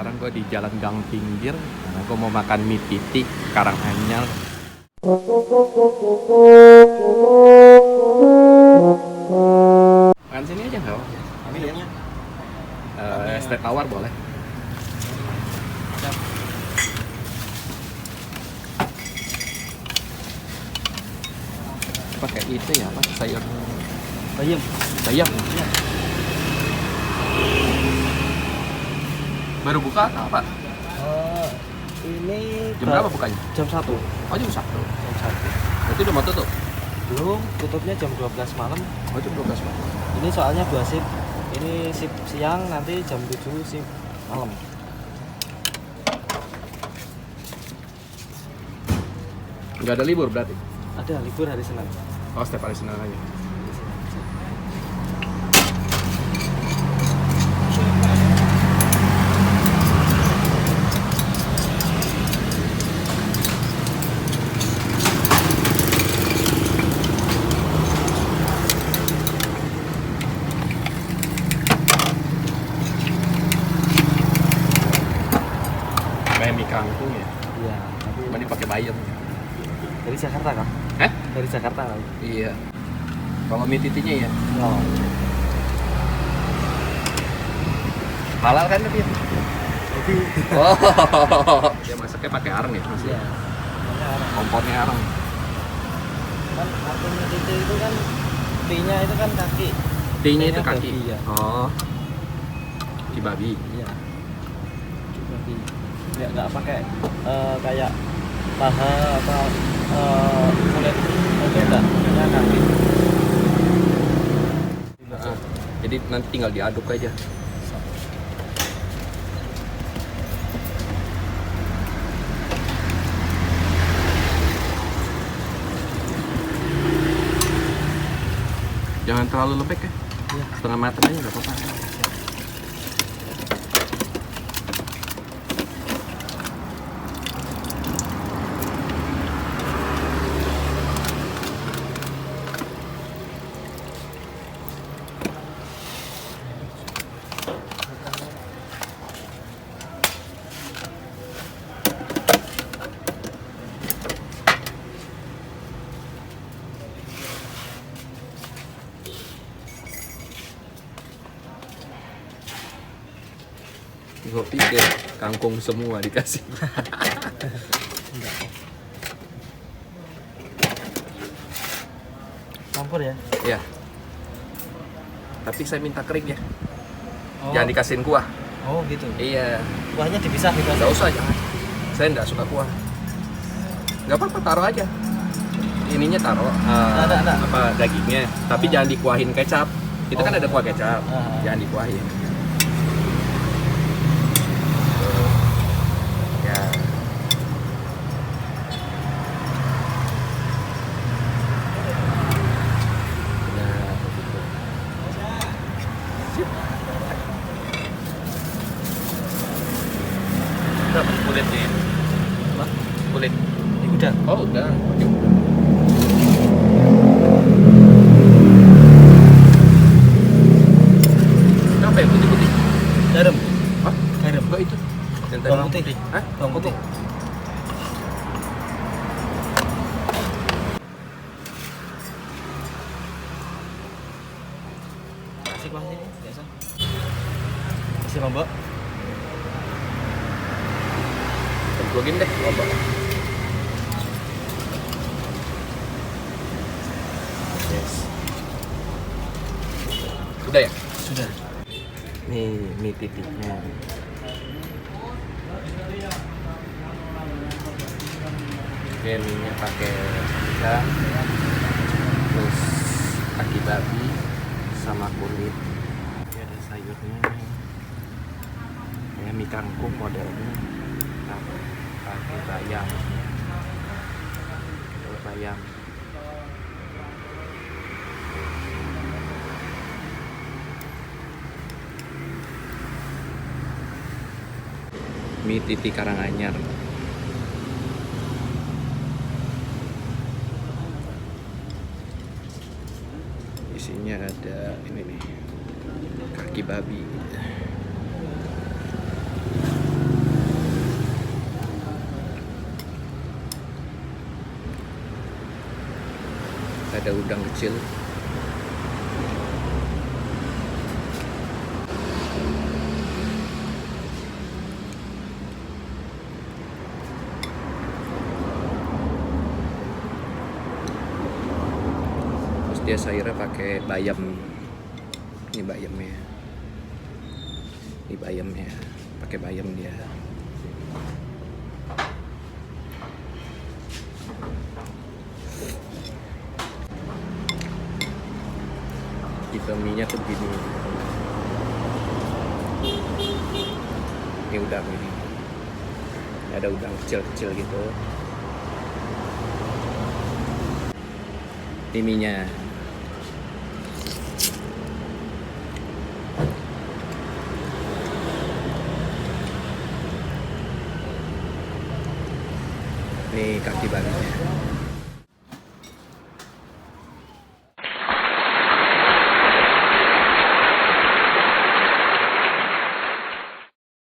Sekarang gue di jalan gang pinggir, karena gue mau makan mie titik Karanganyar. Makan sini aja nggak? Minumnya Es teh tawar boleh. Pakai itu ya, apa sayur bayam. bayam. Baru buka atau apa? Ini Jam berapa bukanya? Jam 1. Oh jam 1. Jam 1. Berarti udah mau tutup? Belum, tutupnya jam 12 malam. Oh jam 12 malam. Ini soalnya 2 shift. Ini shift siang, nanti jam 7 shift malam. Nggak ada libur berarti? Ada libur hari Senin. Oh setiap hari Senin aja. Kayak mie kangkung ya? Iya, tapi Cuma ini pakai bayam. dari Jakarta kan? Hah? Dari Jakarta kan? Iya. Kalau mie titinya ya? Oh. Halal kan tapi ya? Jadi Oh, dia masaknya pakai areng ya? Masih. iya. Kompornya areng. Kan artinya titik itu kan T-nya itu kan kaki. T-nya itu T-nya kaki? babi, ya. Oh. Kaki babi. Iya. Babi. Nggak pakai kayak paha atau kulit itu enggak, hanya kaki. Jadi nanti tinggal diaduk aja. Jangan terlalu lembek ya. Iya. Setengah matang aja nggak apa-apa. Gue pikir kangkung semua dikasih. Campur ya? Iya. Tapi saya minta kering ya. Oh. Jangan dikasihin kuah. Oh gitu. Iya. Kuahnya dipisah gitu. Nggak usah, jangan. Saya nggak suka kuah. Nggak apa-apa, taruh aja. Ininya taruh Ada. apa dagingnya. Tapi jangan dikuahin kecap. Itu kan ada kuah kecap. Jangan dikuahin. Ya. Nah, begitu. Sip. Dapat kulitnya. Apa? Kulit. Ini udah. Oh, udah. Apa ya putih-putih? Garam. Hah? Garam. Oh, itu. Yang tadi Bawang putih. Hah? Bawang putih. Kasih kuah sini, biasa. Kasih lombok. Cemplungin deh lombok. Yes. Udah ya? Sudah. Nih mie titiknya. Oke, mie-nya pakai ikan, terus kaki babi sama kulit. Ini ada sayurnya. Ya mie kangkung modelnya. Pakai bayam. Bayam. Mie titik Karanganyar. Isinya ada ini nih, kaki babi. ada udang kecil. Terus dia sayurnya pakai bayam. Ini bayamnya. Ini bayamnya. Pakai bayam dia. Tipe mie-nya tuh begini. Ini udang ini. Ada udang kecil-kecil gitu. Ini mie-nya. Ini kaki babinya.